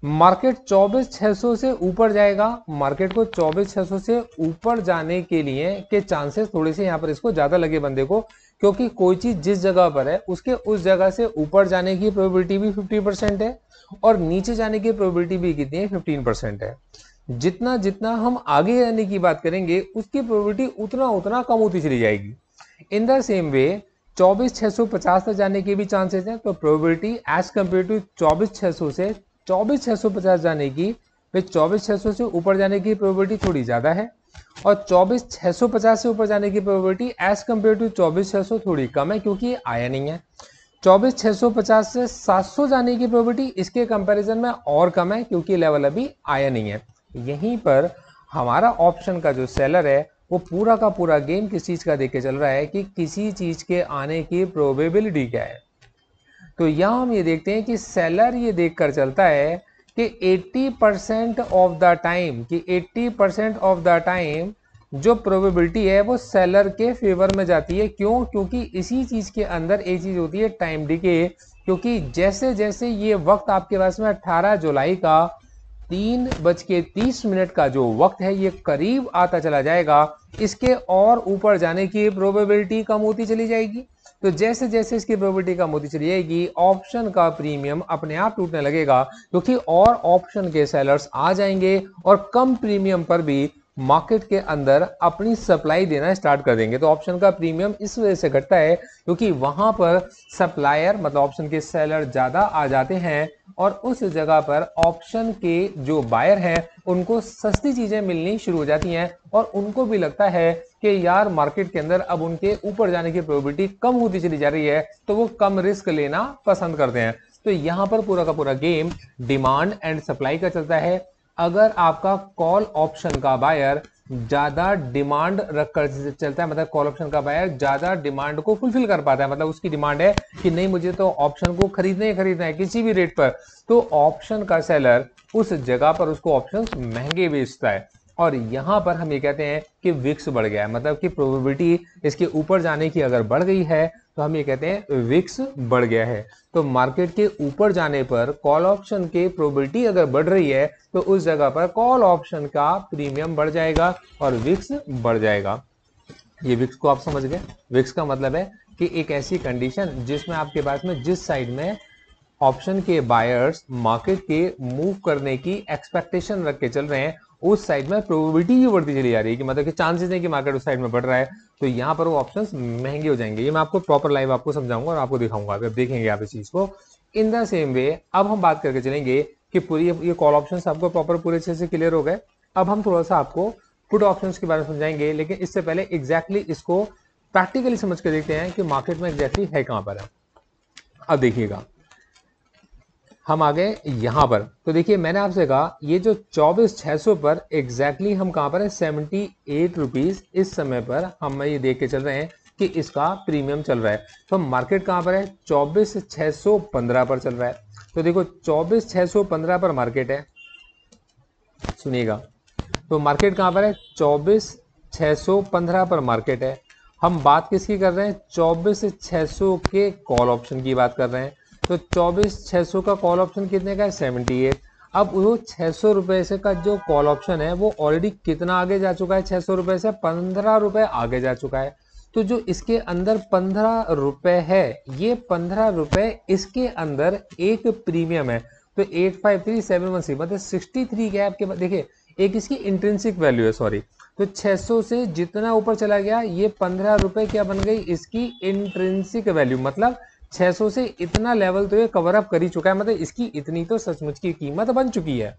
मार्केट 24,600 से ऊपर जाएगा। मार्केट को 24,600 से ऊपर जाने के लिए के चांसेस थोड़े से यहाँ पर इसको ज्यादा लगे बंदे को, क्योंकि कोई चीज जिस जगह पर है उसके उस जगह से ऊपर जाने की प्रोबेबिलिटी भी 50% है और नीचे जाने की प्रोबेबिलिटी भी कितनी है, 15% है। जितना जितना हम आगे जाने की बात करेंगे उसकी प्रोबेबिलिटी उतना उतना कम होती चली जाएगी। इन द सेम वे 24,650 तक जाने के भी चांसेस हैं, तो प्रोबेबिलिटी एज कंपेयर टू 24,600 से 24,650 जाने की, फिर 24,600 से ऊपर जाने की प्रोबेबिलिटी थोड़ी ज्यादा है, और 24,650 से ऊपर जाने की प्रोबेबिलिटी एज कंपेयर टू 24,600 थोड़ी कम है, क्योंकि ये आया नहीं है। 24,650 से 700 जाने की प्रोबेबिलिटी इसके कंपैरिजन में और कम है, क्योंकि लेवल अभी आया नहीं है। यहीं पर हमारा ऑप्शन का जो सेलर है वो पूरा का पूरा गेम किस चीज का देख के चल रहा है कि किसी चीज के आने की प्रोबेबिलिटी क्या है। तो यहां हम ये देखते हैं कि सेलर ये देखकर चलता है कि 80% ऑफ द टाइम, कि 80% ऑफ द टाइम जो प्रोबेबिलिटी है वो सेलर के फेवर में जाती है। क्यों? क्योंकि इसी चीज के अंदर एक चीज होती है टाइम डिके, क्योंकि जैसे जैसे ये वक्त आपके पास में 18 जुलाई का 3:30 का जो वक्त है ये करीब आता चला जाएगा, इसके और ऊपर जाने की प्रोबेबिलिटी कम होती चली जाएगी। तो जैसे जैसे इसकी प्रोबेबिलिटी कम होती चली जाएगी ऑप्शन का प्रीमियम अपने आप टूटने लगेगा, क्योंकि और ऑप्शन के सेलर्स आ जाएंगे और कम प्रीमियम पर भी मार्केट के अंदर अपनी सप्लाई देना स्टार्ट कर देंगे। तो ऑप्शन का प्रीमियम इस वजह से घटता है क्योंकि वहां पर सप्लायर मतलब ऑप्शन के सेलर ज्यादा आ जाते हैं और उस जगह पर ऑप्शन के जो बायर हैं उनको सस्ती चीजें मिलनी शुरू हो जाती हैं और उनको भी लगता है कि यार मार्केट के अंदर अब उनके ऊपर जाने की प्रोबेबिलिटी कम होती चली जा रही है, तो वो कम रिस्क लेना पसंद करते हैं। तो यहां पर पूरा का पूरा गेम डिमांड एंड सप्लाई का चलता है। अगर आपका कॉल ऑप्शन का बायर ज्यादा डिमांड रखकर चलता है, मतलब कॉल ऑप्शन का बायर ज्यादा डिमांड को फुलफिल कर पाता है, मतलब उसकी डिमांड है कि नहीं मुझे तो ऑप्शन को खरीदना ही खरीदना है किसी भी रेट पर, तो ऑप्शन का सेलर उस जगह पर उसको ऑप्शंस महंगे बेचता है। और यहां पर हम ये कहते हैं कि विक्स बढ़ गया है, मतलब कि प्रोबेबिलिटी इसके ऊपर जाने की अगर बढ़ गई है तो हम ये कहते हैं विक्स बढ़ गया है। तो मार्केट के ऊपर जाने पर कॉल ऑप्शन के प्रोबेबिलिटी अगर बढ़ रही है तो उस जगह पर कॉल ऑप्शन का प्रीमियम बढ़ जाएगा और विक्स बढ़ जाएगा। ये विक्स को आप समझ गए? विक्स का मतलब है कि एक ऐसी कंडीशन जिसमें आपके पास में जिस साइड में ऑप्शन के बायर्स मार्केट के मूव करने की एक्सपेक्टेशन रख के चल रहे हैं उस साइड में प्रोबेबिलिटी भी बढ़ती चली जा रही है, कि मतलब कि चांसेस है कि मार्केट उस साइड में बढ़ रहा है, तो यहाँ पर वो ऑप्शंस महंगे हो जाएंगे। ये मैं आपको प्रॉपर लाइव आपको समझाऊंगा और आपको दिखाऊंगा, अगर देखेंगे आप इस चीज को। इन द सेम वे अब हम बात करके चलेंगे कि पूरी ये कॉल ऑप्शंस आपको प्रॉपर पूरे अच्छे से क्लियर हो गए। अब हम थोड़ा सा आपको पुट ऑप्शंस के बारे में समझाएंगे, लेकिन इससे पहले एग्जैक्टली इसको प्रैक्टिकली समझ के देखते हैं कि मार्केट में एग्जैक्टली है कहां पर है। अब देखिएगा हम आ गए यहां पर, तो देखिए मैंने आपसे कहा ये जो 24,600 पर एग्जैक्टली हम कहां पर है, 78 रुपीज इस समय पर हम ये देख के चल रहे हैं कि इसका प्रीमियम चल रहा है। तो मार्केट कहां पर है, 24,615 पर चल रहा है। तो देखो 24,615 पर मार्केट है, सुनिएगा, तो मार्केट कहां पर है, 24,615 पर मार्केट है। हम बात किसकी कर रहे हैं, 24,600 के कॉल ऑप्शन की बात कर रहे हैं। तो 24,600 का कॉल ऑप्शन कितने का है, 78। अब वो 600 रुपए से का जो कॉल ऑप्शन है वो ऑलरेडी कितना आगे जा चुका है, 600 रुपए से 15 रुपए आगे जा चुका है। तो जो इसके अंदर 15 रुपए है, ये 15 रुपए इसके अंदर एक प्रीमियम है। तो 853713 मतलब 63 के आपके देखिए एक इसकी इंट्रिंसिक वैल्यू है, सॉरी। तो 600 से जितना ऊपर चला गया ये 15 रुपए क्या बन गई, इसकी इंट्रिंसिक वैल्यू। मतलब 600 से इतना लेवल तो ये कवर अप कर ही चुका है, मतलब इसकी इतनी तो सचमुच की कीमत बन चुकी है।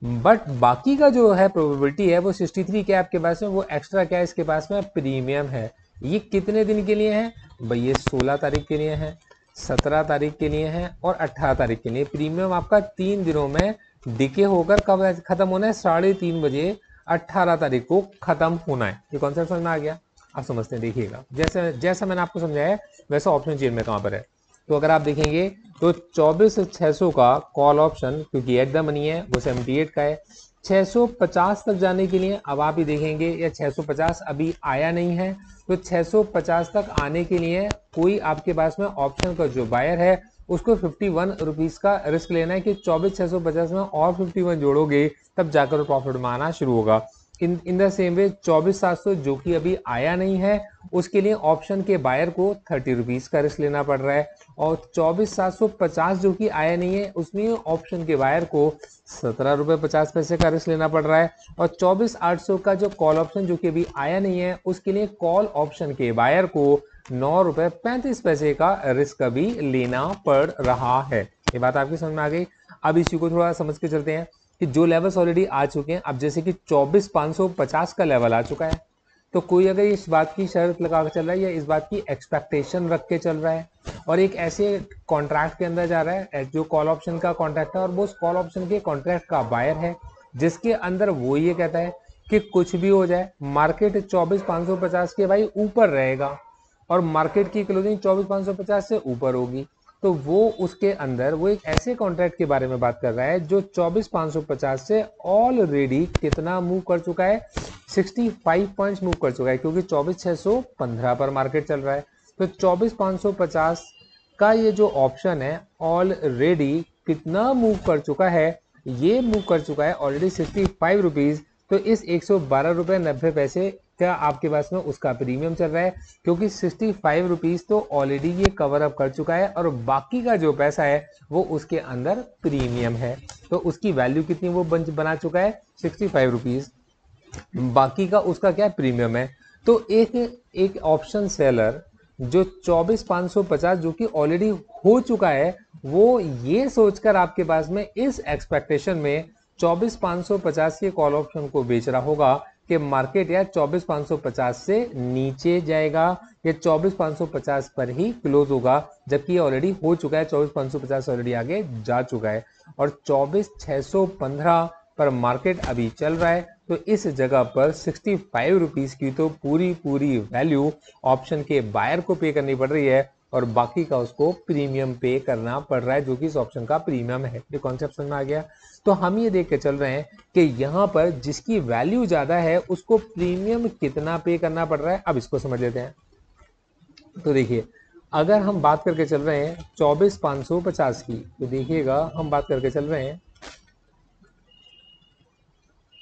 बट बाकी का जो है प्रोबेबिलिटी है वो 63 क्या आपके पास में, वो एक्स्ट्रा क्या है इसके पास में, प्रीमियम है। ये कितने दिन के लिए है भाई, ये 16 तारीख के लिए है, 17 तारीख के लिए है और 18 तारीख के लिए। प्रीमियम आपका 3 दिनों में डिके होकर कब खत्म होना है, 3:30 बजे 18 तारीख को खत्म होना है। ये कॉन्सेप्ट समझ में आ गया? आप समझते हैं, देखिएगा जैसे जैसा मैंने आपको समझाया है वैसा ऑप्शन चेन में कहां पर है। तो अगर आप देखेंगे तो 24,600 का कॉल ऑप्शन, क्योंकि एट द मनी है, वो 78 का है। 650 तक जाने के लिए अब आप ही देखेंगे, या 650 अभी आया नहीं है, तो 650 तक आने के लिए कोई आपके पास में ऑप्शन का जो बायर है उसको 51 रुपीज का रिस्क लेना है कि 24,650 में और 51 जोड़ोगे तब जाकर प्रॉफिट में आना शुरू होगा। इन द सेम वे 24,700 जो कि अभी आया नहीं है उसके लिए ऑप्शन के बायर को 30 रुपीज का रिस्क लेना पड़ रहा है, और 24,750 जो कि आया नहीं है उसमें ऑप्शन के बायर को 17 रुपए 50 पैसे का रिस्क लेना पड़ रहा है, और 24,800 का जो कॉल ऑप्शन जो कि अभी आया नहीं है उसके लिए कॉल ऑप्शन के बायर को 9 रुपए 35 पैसे का रिस्क अभी लेना पड़ रहा है। ये बात आपकी समझ में आ गई? अब इसी को थोड़ा समझ के चलते हैं कि जो लेवल्स ऑलरेडी आ चुके हैं, अब जैसे कि 24,550 का लेवल आ चुका है, तो कोई अगर इस बात की शर्त लगा के चल रहा है या इस बात की एक्सपेक्टेशन रख के चल रहा है और एक ऐसे कॉन्ट्रैक्ट के अंदर जा रहा है जो कॉल ऑप्शन का कॉन्ट्रैक्ट है और वो उस कॉल ऑप्शन के कॉन्ट्रैक्ट का बायर है, जिसके अंदर वो ये कहता है कि कुछ भी हो जाए मार्केट 24,550 के भाई ऊपर रहेगा और मार्केट की क्लोजिंग 24,550 से ऊपर होगी, तो वो उसके अंदर वो एक ऐसे कॉन्ट्रैक्ट के बारे में बात कर रहा है जो 24,550 से ऑलरेडी कितना मूव कर चुका है, 65 पॉइंट्स मूव कर चुका है, क्योंकि 24,615 पर मार्केट चल रहा है। तो 24,550 का ये जो ऑप्शन है ऑलरेडी कितना मूव कर चुका है, ये मूव कर चुका है ऑलरेडी 65 रुपीज। तो इस 112 रुपए 90 पैसे का आपके पास में उसका प्रीमियम चल रहा है, क्योंकि 65 रुपीज तो ऑलरेडी ये कवर अप कर चुका है और बाकी का जो पैसा है वो उसके अंदर प्रीमियम है। तो उसकी वैल्यू कितनी वो बना चुका है, 65 रुपीज, बाकी का उसका क्या प्रीमियम है। तो एक ऑप्शन सेलर जो 24,550 जो कि ऑलरेडी हो चुका है, वो ये सोचकर आपके पास में इस एक्सपेक्टेशन में 24,550 के कॉल ऑप्शन को बेच रहा होगा कि मार्केट या 24,550 से नीचे जाएगा या 24,550 पर ही क्लोज होगा, जबकि ऑलरेडी हो चुका है 24,550 ऑलरेडी आगे जा चुका है और 24,615 पर मार्केट अभी चल रहा है। तो इस जगह पर 65 रुपीज की तो पूरी वैल्यू ऑप्शन के बायर को पे करनी पड़ रही है और बाकी का उसको प्रीमियम पे करना पड़ रहा है जो कि इस ऑप्शन का प्रीमियम है। ये कॉन्सेप्ट समझ में आ गया? तो हम ये देख के चल रहे हैं कि यहाँ पर जिसकी वैल्यू ज्यादा है उसको प्रीमियम कितना पे करना पड़ रहा है। अब इसको समझ लेते हैं। तो देखिए, अगर हम बात करके चल रहे हैं 24,550 की, तो देखिएगा हम बात करके चल रहे हैं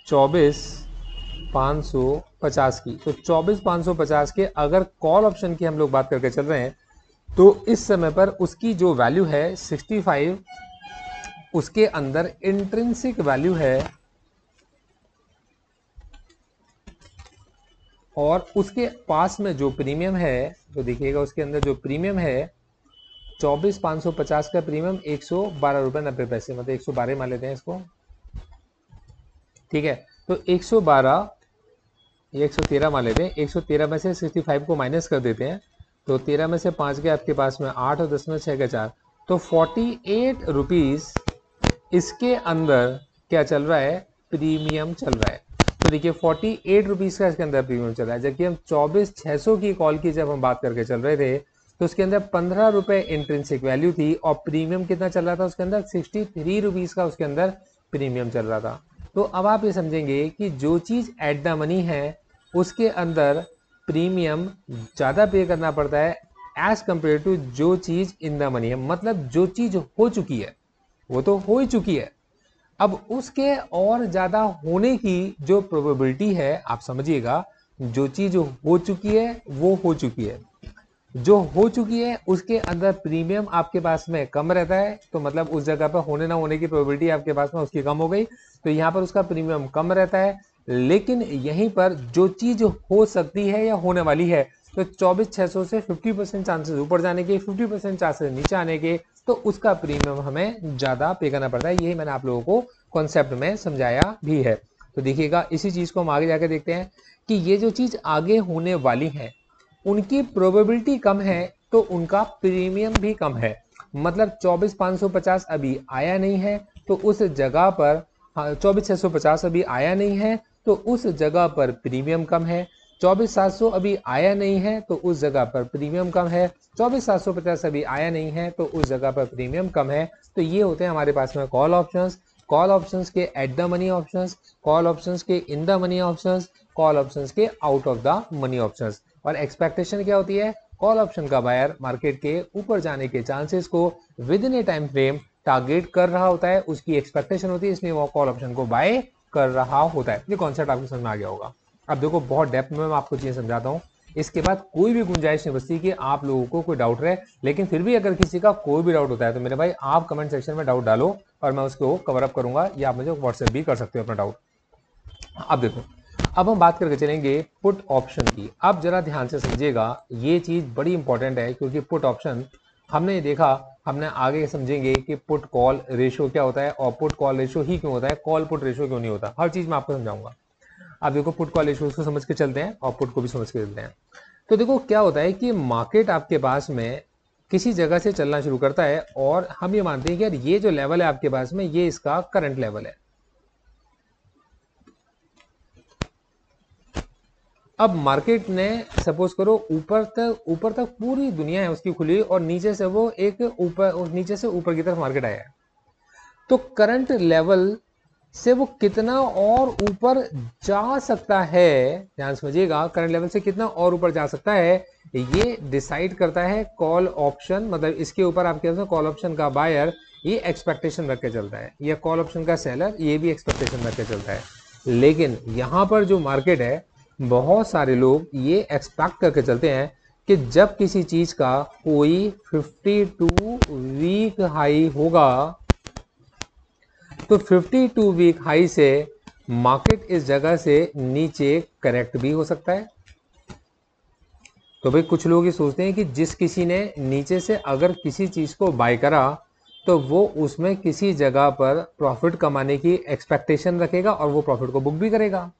24,550 की। तो 24,550 के अगर कॉल ऑप्शन की हम लोग बात करके चल रहे हैं तो इस समय पर उसकी जो वैल्यू है 65, उसके अंदर इंट्रिंसिक वैल्यू है और उसके पास में जो प्रीमियम है, तो देखिएगा उसके अंदर जो प्रीमियम है 24,550 का प्रीमियम 112 रुपए 90 पैसे, मतलब 112 मान लेते हैं इसको, ठीक है। तो 112 या 113 मान लेते हैं, 113 में से 65 को माइनस कर देते हैं, तो 13 में से 5 के आपके पास में 8 और 10 में 6 का 4, तो 48 रुपीज इसके अंदर क्या चल रहा है, प्रीमियम चल रहा है। तो देखिए 48 रुपीज का इसके अंदर प्रीमियम चल रहा है, जबकि हम 24,600 की कॉल की जब हम बात करके चल रहे थे तो उसके अंदर 15 रुपए इंट्रिंसिक वैल्यू थी और प्रीमियम कितना चल रहा था उसके अंदर, 63 रुपीज का उसके अंदर प्रीमियम चल रहा था। तो अब आप ये समझेंगे कि जो चीज एट द मनी है उसके अंदर प्रीमियम ज्यादा पे करना पड़ता है एज कंपेयर टू जो चीज इन द मनी है। मतलब जो चीज हो चुकी है वो तो हो ही चुकी है, अब उसके और ज्यादा होने की जो प्रोबेबिलिटी है, आप समझिएगा, जो चीज हो चुकी है वो हो चुकी है, जो हो चुकी है उसके अंदर प्रीमियम आपके पास में कम रहता है, तो मतलब उस जगह पर होने ना होने की प्रोबेबिलिटी आपके पास में उसकी कम हो गई, तो यहाँ पर उसका प्रीमियम कम रहता है। लेकिन यहीं पर जो चीज हो सकती है या होने वाली है, तो 24,600 से 50% चांसेस ऊपर जाने के, 50% चांसेस नीचे आने के, तो उसका प्रीमियम हमें ज्यादा पे करना पड़ता है। यही मैंने आप लोगों को कॉन्सेप्ट में समझाया भी है। तो देखिएगा इसी चीज को हम आगे जाकर देखते हैं कि ये जो चीज आगे होने वाली है उनकी प्रोबेबिलिटी कम है, तो उनका प्रीमियम भी कम है। मतलब 24,550 अभी आया नहीं है, तो उस जगह पर 24,650 अभी आया नहीं है, तो उस जगह पर प्रीमियम कम है। 24,700 अभी आया नहीं है, तो उस जगह पर प्रीमियम कम है। 24,750 अभी आया नहीं है, तो उस जगह पर प्रीमियम कम है। तो ये होते हैं हमारे पास में कॉल ऑप्शंस। कॉल ऑप्शंस के at the money options, call options के in the money options, call options के out of the money options. और एक्सपेक्टेशन क्या होती है? कॉल ऑप्शन का बायर मार्केट के ऊपर जाने के चांसेस को within a time frame target कर रहा होता है, उसकी एक्सपेक्टेशन होती है, इसलिए वो कॉल ऑप्शन को बाय कर रहा होता है। ये कॉन्सेप्ट आपको समझ में आ गया होगा। अब देखो बहुत डेप्थ में मैं आपको चीजें समझाता हूँ, इसके बाद कोई भी गुंजाइश नहीं बचती कि आप लोगों को कोई डाउट रहे। लेकिन फिर भी अगर किसी का कोई भी डाउट होता है तो मेरे भाई आप कमेंट सेक्शन में डाउट डालो और मैं उसको कवर अप करूंगा, या आप मुझे व्हाट्सएप भी कर सकते हो अपना डाउट। अब देखो, अब हम बात करके चलेंगे पुट ऑप्शन की। अब जरा ध्यान से समझिएगा, ये चीज बड़ी इंपॉर्टेंट है, क्योंकि पुट ऑप्शन हमने देखा, हमने आगे समझेंगे कि पुट कॉल रेशियो क्या होता है और पुट कॉल रेशियो ही क्यों होता है, कॉल पुट रेशियो क्यों नहीं होता, हर चीज मैं आपको समझाऊंगा। अब देखो पुट कॉल रेशियो को समझ के चलते हैं और पुट को भी समझ के चलते हैं। तो देखो क्या होता है कि मार्केट आपके पास में किसी जगह से चलना शुरू करता है और हम ये मानते हैं कि यार ये जो लेवल है आपके पास में, ये इसका करंट लेवल है। अब मार्केट ने सपोज करो ऊपर तक पूरी दुनिया है उसकी खुली, और नीचे से वो एक ऊपर, नीचे से ऊपर की तरफ मार्केट आया है। तो करंट लेवल से वो कितना और ऊपर जा सकता है, ध्यान समझिएगा, करंट लेवल से कितना और ऊपर जा सकता है, ये डिसाइड करता है कॉल ऑप्शन। मतलब इसके ऊपर आपके पास कॉल ऑप्शन का बायर ये एक्सपेक्टेशन रख के चलता है, या कॉल ऑप्शन का सेलर ये भी एक्सपेक्टेशन रख के चलता है। लेकिन यहां पर जो मार्केट है, बहुत सारे लोग ये एक्सपेक्ट करके चलते हैं कि जब किसी चीज का कोई 52 वीक हाई होगा, तो 52 वीक हाई से मार्केट इस जगह से नीचे करेक्ट भी हो सकता है। तो भाई कुछ लोग ये सोचते हैं कि जिस किसी ने नीचे से अगर किसी चीज को बाय करा, तो वो उसमें किसी जगह पर प्रॉफिट कमाने की एक्सपेक्टेशन रखेगा और वो प्रॉफिट को बुक भी करेगा।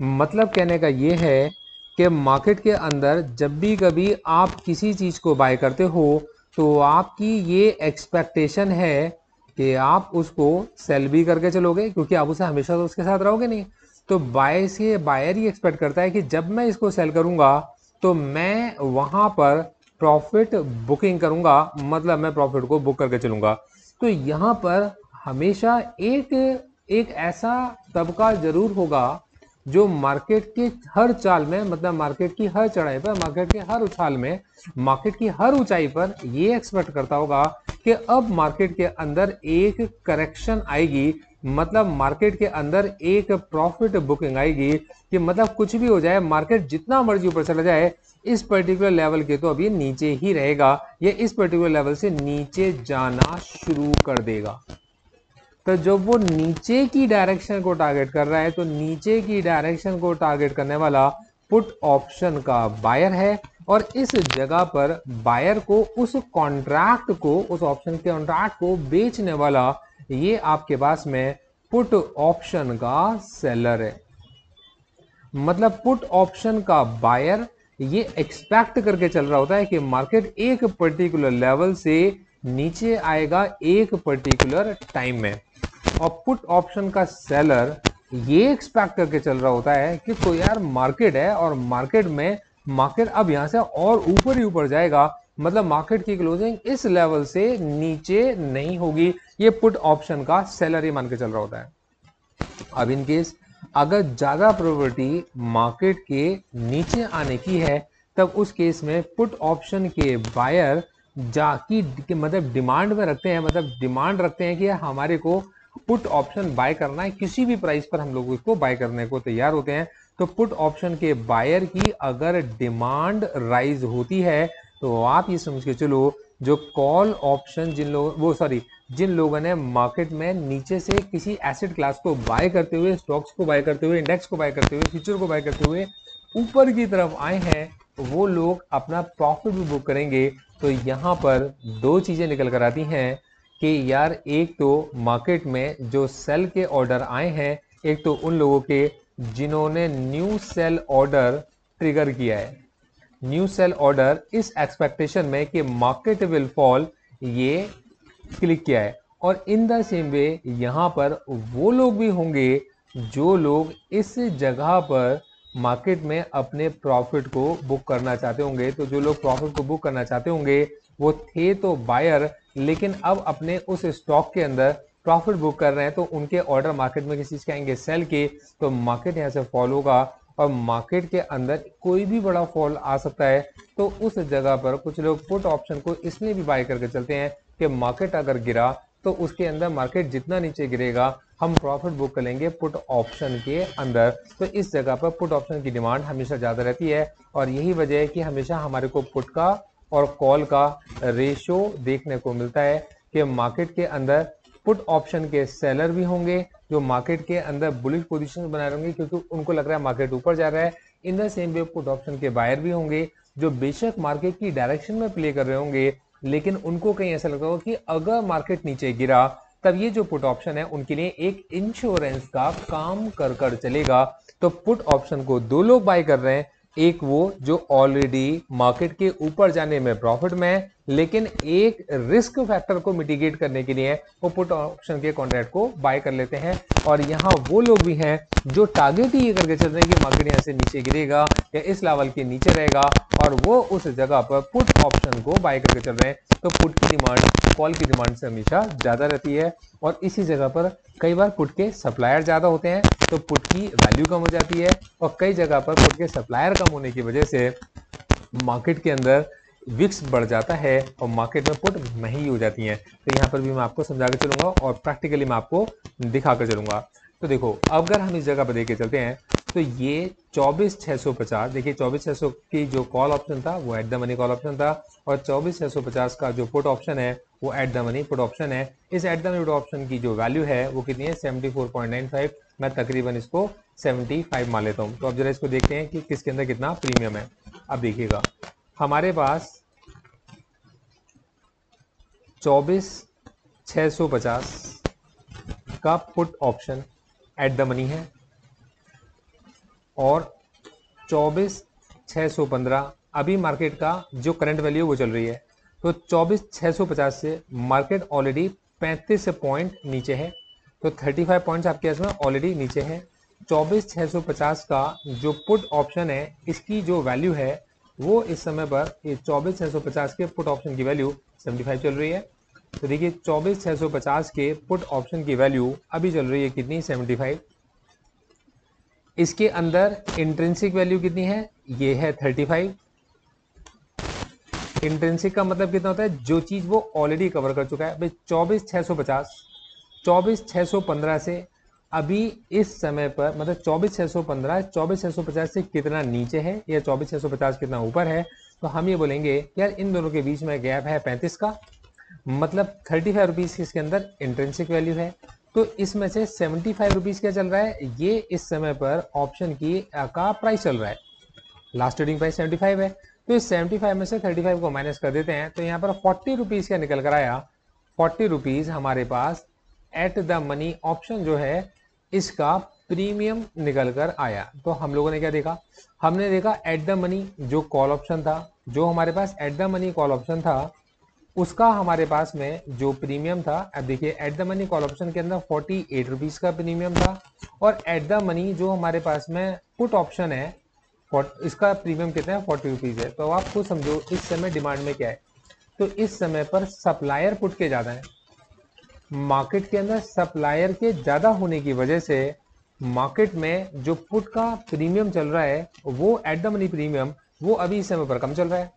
मतलब कहने का ये है कि मार्केट के अंदर जब भी कभी आप किसी चीज को बाय करते हो, तो आपकी ये एक्सपेक्टेशन है कि आप उसको सेल भी करके चलोगे, क्योंकि आप उसे हमेशा तो उसके साथ रहोगे नहीं। तो बाय से बायर ही एक्सपेक्ट करता है कि जब मैं इसको सेल करूंगा तो मैं वहां पर प्रॉफिट बुकिंग करूंगा, मतलब मैं प्रॉफिट को बुक करके चलूंगा। तो यहां पर हमेशा एक एक ऐसा तबका जरूर होगा जो मार्केट के हर चाल में, मतलब मार्केट की हर चढ़ाई पर, मार्केट के हर उछाल में, मार्केट की हर ऊंचाई पर ये एक्सपेक्ट करता होगा कि अब मार्केट के अंदर एक करेक्शन आएगी, मतलब मार्केट के अंदर एक प्रॉफिट बुकिंग आएगी, कि मतलब कुछ भी हो जाए, मार्केट जितना मर्जी ऊपर चला जाए, इस पर्टिकुलर लेवल के तो अभी नीचे ही रहेगा, या इस पर्टिकुलर लेवल से नीचे जाना शुरू कर देगा। तो जब वो नीचे की डायरेक्शन को टारगेट कर रहा है, तो नीचे की डायरेक्शन को टारगेट करने वाला पुट ऑप्शन का बायर है, और इस जगह पर बायर को उस कॉन्ट्रैक्ट को, उस ऑप्शन के कॉन्ट्रैक्ट को बेचने वाला ये आपके पास में पुट ऑप्शन का सेलर है। मतलब पुट ऑप्शन का बायर ये एक्सपेक्ट करके चल रहा होता है कि मार्केट एक पर्टिकुलर लेवल से नीचे आएगा एक पर्टिकुलर टाइम में, और पुट ऑप्शन का सेलर ये एक्सपेक्ट करके चल रहा होता है कि तो यार मार्केट है, और मार्केट में मार्केट अब यहां से और ऊपर ही ऊपर जाएगा, मतलब मार्केट की क्लोजिंग इस लेवल से नीचे नहीं होगी। ये पुट ऑप्शन का सेलर ही मान के चल रहा होता है। अब इन केस अगर ज्यादा प्रोबेबिलिटी मार्केट के नीचे आने की है, तब उस केस में पुट ऑप्शन के बायर जाकी मतलब डिमांड में रखते हैं, मतलब डिमांड रखते हैं कि हमारे को पुट ऑप्शन बाय करना है, किसी भी प्राइस पर हम लोग इसको बाय करने को तैयार होते हैं। तो पुट ऑप्शन के बायर की अगर डिमांड राइज होती है, तो आप ये समझ के चलो जो कॉल ऑप्शन जिन लोगों ने मार्केट में नीचे से किसी एसेट क्लास को बाय करते हुए, स्टॉक्स को बाय करते हुए, इंडेक्स को बाय करते हुए, फ्यूचर को बाय करते हुए ऊपर की तरफ आए हैं, वो लोग अपना प्रॉफिट भी बुक करेंगे। तो यहाँ पर दो चीजें निकल कर आती हैं कि यार एक तो मार्केट में जो सेल के ऑर्डर आए हैं, एक तो उन लोगों के जिन्होंने न्यू सेल ऑर्डर ट्रिगर किया है, न्यू सेल ऑर्डर इस एक्सपेक्टेशन में कि मार्केट विल फॉल, ये क्लिक किया है। और इन द सेम वे यहाँ पर वो लोग भी होंगे जो लोग इस जगह पर मार्केट में अपने प्रॉफिट को बुक करना चाहते होंगे। तो जो लोग प्रॉफिट को बुक करना चाहते होंगे वो थे तो बायर, लेकिन अब अपने उस स्टॉक के अंदर प्रॉफिट बुक कर रहे हैं, तो उनके ऑर्डर मार्केट में किसी चीज के आएंगे सेल के, तो मार्केट यहाँ से फॉल होगा और मार्केट के अंदर कोई भी बड़ा फॉल आ सकता है। तो उस जगह पर कुछ लोग पुट ऑप्शन को इसलिए भी बाय करके चलते हैं कि मार्केट अगर गिरा तो उसके अंदर मार्केट जितना नीचे गिरेगा हम प्रॉफिट बुक कर लेंगे पुट ऑप्शन के अंदर। तो इस जगह पर पुट ऑप्शन की डिमांड हमेशा ज़्यादा रहती है और यही वजह है कि हमेशा हमारे को पुट का और कॉल का रेशो देखने को मिलता है कि मार्केट के अंदर पुट ऑप्शन के सेलर भी होंगे जो मार्केट के अंदर बुलिश पोजीशन बना रहेंगे क्योंकि उनको लग रहा है मार्केट ऊपर जा रहा है। In the same way put option के बायर भी होंगे जो बेशक मार्केट की डायरेक्शन में प्ले कर रहे होंगे, लेकिन उनको कहीं ऐसा लगता होगा कि अगर मार्केट नीचे गिरा तब ये जो पुट ऑप्शन है उनके लिए एक इंश्योरेंस का काम कर चलेगा। तो पुट ऑप्शन को दो लोग बाय कर रहे हैं, एक वो जो ऑलरेडी मार्केट के ऊपर जाने में प्रॉफिट में है, लेकिन एक रिस्क फैक्टर को मिटिगेट करने के लिए वो पुट ऑप्शन के कॉन्ट्रैक्ट को बाय कर लेते हैं। और यहाँ वो लोग भी हैं जो टारगेट ही ये करके चल रहे हैं कि मार्केट यहाँ से नीचे गिरेगा या इस लेवल के नीचे रहेगा और वो उस जगह पर पुट ऑप्शन को बाय करके चल रहे हैं। तो पुट की डिमांड कॉल की डिमांड से हमेशा ज्यादा रहती है और इसी जगह पर कई बार पुट के सप्लायर ज्यादा होते हैं तो पुट की वैल्यू कम हो जाती है और कई जगह पर पुट के सप्लायर कम होने की वजह से मार्केट के अंदर विक्स बढ़ जाता है और मार्केट में पुट महंगी हो जाती हैं। तो यहाँ पर भी मैं आपको समझा के चलूंगा और प्रैक्टिकली मैं आपको दिखा कर चलूंगा। तो देखो अगर हम इस जगह पर देख के चलते हैं तो ये 24,650, देखिए 24,600 की जो कॉल ऑप्शन था वो eight the money call option था और 24,650 का जो पुट ऑप्शन है वो eight the money put option है। इस eight the money put option की जो वैल्यू है वो कितनी है 74.95, मैं तकरीबन इसको 75 मान लेता हूँ। तो अब जरा इसको देखते हैं कि किसके अंदर कितना प्रीमियम है। अब देखिएगा हमारे पास 24,650 का put option eight the money है और 24,615 अभी मार्केट का जो करंट वैल्यू वो चल रही है। तो 24,650 से मार्केट ऑलरेडी 35 पॉइंट नीचे है, तो 35 पॉइंट्स आपके इसमें ऑलरेडी नीचे है। 24,650 का जो पुट ऑप्शन है इसकी जो वैल्यू है वो इस समय पर 24,650 के पुट ऑप्शन की वैल्यू 75 चल रही है। तो देखिए 24,650 के पुट ऑप्शन की वैल्यू अभी चल रही है कितनी 75। इसके अंदर इंट्रिंसिक वैल्यू कितनी है ये है 35। इंट्रिंसिक का मतलब कितना होता है जो चीज वो ऑलरेडी कवर कर चुका है। भाई 24,615 से अभी इस समय पर मतलब 24,615 24,650 से कितना नीचे है या 24,650 कितना ऊपर है। तो हम ये बोलेंगे यार इन दोनों के बीच में गैप है 35 का, मतलब 35 रुपीज इसके अंदर इंट्रिंसिक वैल्यू है। तो इसमें से 75 रुपीज क्या चल रहा है, ये इस समय पर ऑप्शन की का प्राइस चल रहा है, लास्ट ट्रेडिंग प्राइस 75 है। तो इस 75 में से 35 को माइनस कर देते हैं तो यहाँ पर 40 रुपीज क्या निकल कर आया, 40 रुपीज हमारे पास एट द मनी ऑप्शन जो है इसका प्रीमियम निकल कर आया। तो हम लोगों ने क्या देखा, हमने देखा एट द मनी जो कॉल ऑप्शन था, जो हमारे पास at the money call option था उसका हमारे पास में जो प्रीमियम था, अब देखिए eight the money call option के अंदर 48 रुपीज का प्रीमियम था और एट द मनी जो हमारे पास में पुट ऑप्शन है इसका प्रीमियम कितना है 40 रुपीज है। तो आप खुद समझो इस समय डिमांड में क्या है, तो इस समय पर सप्लायर पुट के ज्यादा है, मार्केट के अंदर सप्लायर के ज्यादा होने की वजह से मार्केट में जो पुट का प्रीमियम चल रहा है वो एट द मनी प्रीमियम वो अभी इस समय पर कम चल रहा है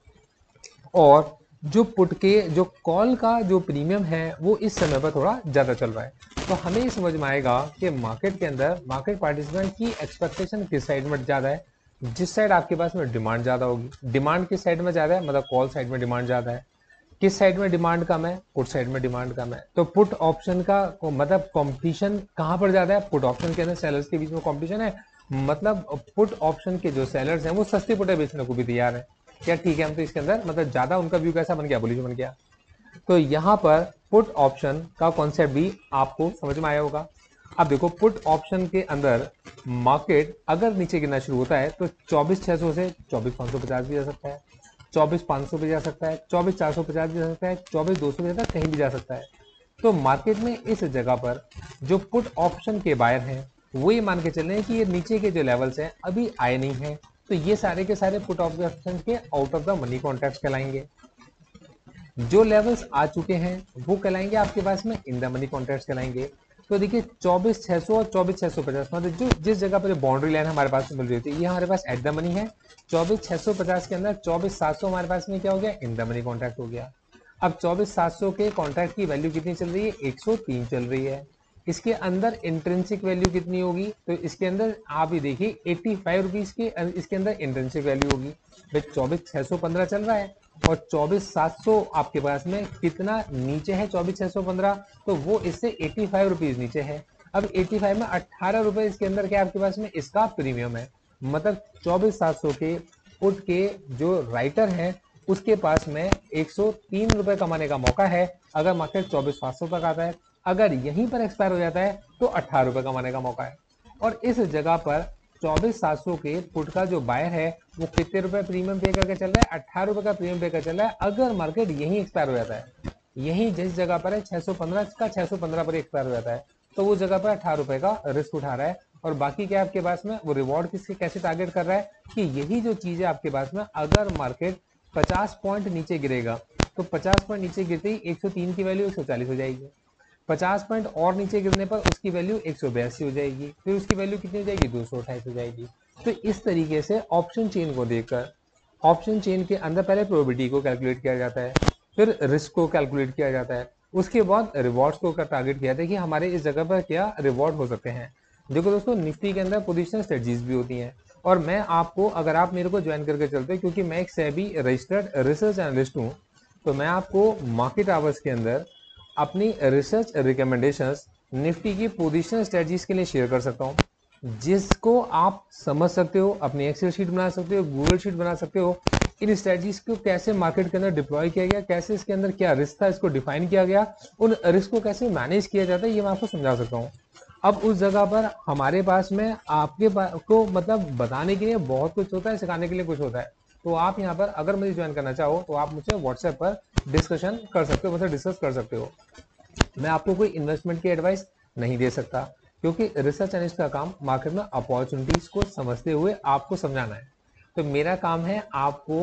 और जो पुट के जो कॉल का जो प्रीमियम है वो इस समय पर थोड़ा ज्यादा चल रहा है। तो हमें ये समझ में आएगा कि मार्केट के अंदर मार्केट पार्टिसिपेंट की एक्सपेक्टेशन किस साइड में ज्यादा है। जिस साइड आपके पास में डिमांड ज़्यादा होगी, डिमांड किस साइड में ज़्यादा है, मतलब कॉल साइड में डिमांड ज़्यादा है, किस साइड में डिमांड कम है, पुट साइड में डिमांड कम है। तो पुट ऑप्शन का मतलब कंपटीशन कहाँ पर ज़्यादा है, पुट ऑप्शन के अंदर सेलर्स के बीच में कंपटीशन है, मतलब पुट ऑप्शन के जो सेलर्स हैं वो सस्ती पुटें बेचने को भी तैयार है। क्या ठीक है, हम तो इसके अंदर मतलब ज़्यादा उनका व्यू कैसा बन गया, बुलिश बन गया। तो यहाँ पर पुट ऑप्शन का कॉन्सेप्ट भी आपको समझ में आया होगा। अब देखो पुट ऑप्शन के अंदर मार्केट अगर नीचे गिरना शुरू होता है तो 24,600 से 24,550 भी जा सकता है, 24,500 भी जा सकता है, 24,450 भी जा सकता है, 24,200 भी जा सकता है, कहीं भी जा सकता है। तो मार्केट में इस जगह पर जो पुट ऑप्शन के बायर हैं वो ये मान के चल रहे हैं कि ये नीचे के जो लेवल्स हैं अभी आए नहीं हैं, तो ये सारे के सारे पुट ऑप्शन के out of the money contracts कहलाएंगे। जो लेवल्स आ चुके हैं वो कहलाएंगे आपके पास में इन द मनी कॉन्ट्रैक्ट्स कहलाएंगे। तो देखिए 24,600 और 24,650 मतलब जो जिस जगह पर बाउंड्री लाइन हमारे पास मिल रही थी ये हमारे पास एट द मनी है। 24,650 के अंदर 24,700 हमारे पास में क्या हो गया, इन द मनी कॉन्ट्रैक्ट हो गया। अब 24,700 के कॉन्ट्रैक्ट की वैल्यू कितनी चल रही है, 103 चल रही है। इसके अंदर इंट्रिंसिक वैल्यू कितनी होगी, तो इसके अंदर आप ये देखिए 85 रुपीज की इसके अंदर इंट्रिंसिक वैल्यू होगी। भाई 24,615 चल रहा है और 24,700 आपके पास में कितना नीचे है 24,615, तो वो इससे 85 रुपीज नीचे है। अब 85 में 18 रुपए इसके अंदर क्या आपके पास में इसका प्रीमियम है, मतलब 24,700 के पुट के जो राइटर है उसके पास में 103 रुपए कमाने का मौका है अगर मार्केट 24,700 तक आता है। अगर यहीं पर एक्सपायर हो जाता है तो 18 रुपए कमाने का मौका है। और इस जगह पर 24,700 के पुट का जो बायर है वो कितने रुपए प्रीमियम पे करके चल रहा है, 18 रुपए का प्रीमियम पे कर चल रहा है। अगर मार्केट यहीं एक्सपायर हो जाता है, यहीं जिस जगह पर है 615 का 615 पर एक्सपायर हो जाता है, तो वो जगह पर 18 रुपए का रिस्क उठा रहा है। और बाकी क्या आपके पास में वो रिवॉर्ड किसके कैसे टारगेट कर रहा है कि यही जो चीज है आपके पास में अगर मार्केट 50 पॉइंट नीचे गिरेगा तो 50 पॉइंट नीचे गिरते ही 103 की वैल्यू 140 हो जाएगी, 50 पॉइंट और नीचे गिरने पर उसकी वैल्यू 182 हो जाएगी, फिर उसकी वैल्यू कितनी हो जाएगी, 228 हो जाएगी। तो इस तरीके से ऑप्शन चेन को देखकर ऑप्शन चेन के अंदर पहले प्रोबेबिलिटी को कैलकुलेट किया जाता है, फिर रिस्क को कैलकुलेट किया जाता है, उसके बाद रिवॉर्ड्स को टारगेट किया जाता है कि हमारे इस जगह पर क्या रिवॉर्ड हो सकते हैं। देखो दोस्तों निफ्टी के अंदर पोजीशन स्ट्रेटजीज भी होती हैं और मैं आपको अगर आप मेरे को ज्वाइन करके चलते हैं क्योंकि मैं एक सेबी रजिस्टर्ड रिसर्च एनालिस्ट हूँ, तो मैं आपको मार्केट आवर्स के अंदर अपनी रिसर्च रिकमेंडेशंस निफ्टी की पोजीशन स्ट्रेटजीज के लिए शेयर कर सकता हूँ, जिसको आप समझ सकते हो, अपनी एक्सेल शीट बना सकते हो, गूगल शीट बना सकते हो। इन स्ट्रेटजीज को कैसे मार्केट के अंदर डिप्लॉय किया गया, कैसे इसके अंदर क्या रिस्क था इसको डिफाइन किया गया, उन रिस्क को कैसे मैनेज किया जाता है ये मैं आपको समझा सकता हूँ। अब उस जगह पर हमारे पास में आपके को मतलब बताने के लिए बहुत कुछ होता है, सिखाने के लिए कुछ होता है। तो आप यहाँ पर अगर मुझे ज्वाइन करना चाहो तो आप मुझसे व्हाट्सएप पर डिस्कशन कर सकते हो, मुझसे डिस्कस कर सकते हो। मैं आपको कोई इन्वेस्टमेंट की एडवाइस नहीं दे सकता क्योंकि रिसर्च एनालिस्ट का काम मार्केट में अपॉर्चुनिटीज को समझते हुए आपको समझाना है। तो मेरा काम है आपको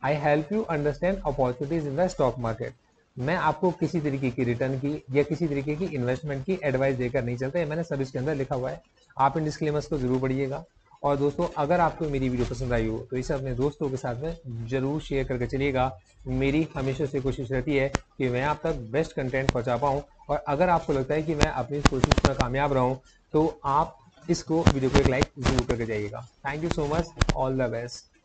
I help you understand opportunities in the stock market. मैं आपको किसी तरीके की रिटर्न की या किसी तरीके की इन्वेस्टमेंट की एडवाइस देकर नहीं चलता, मैंने सब इसके अंदर लिखा हुआ है। आप इन डिस्क्लेमर्स को जरूर पढ़िएगा। और दोस्तों अगर आपको मेरी वीडियो पसंद आई हो तो इसे अपने दोस्तों के साथ में जरूर शेयर करके चलिएगा। मेरी हमेशा से कोशिश रहती है कि मैं आप तक बेस्ट कंटेंट पहुंचा पाऊं, और अगर आपको लगता है कि मैं अपनी इस कोशिश में कामयाब रहूं तो आप इसको वीडियो को एक लाइक जरूर करके जाइएगा। Thank you so much, all the best.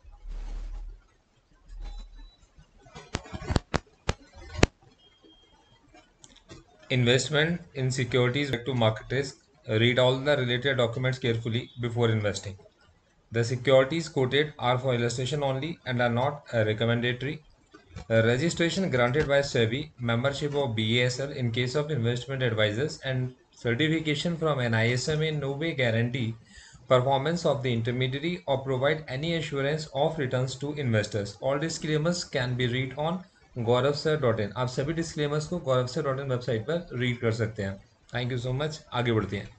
Investment in securities back to market risk. Read all the related documents carefully before investing. The securities quoted are for illustration only and are not recommendatory. Registration granted by SEBI, membership of BASL in case of investment advisors, and certification from NISM in no way guarantee performance of the intermediary or provide any assurance of returns to investors. All disclaimers can be read on gauravsir.in. आप सभी disclaimers को gauravsir.in website पर read कर सकते हैं। Thank you so much, आगे बढ़ते हैं।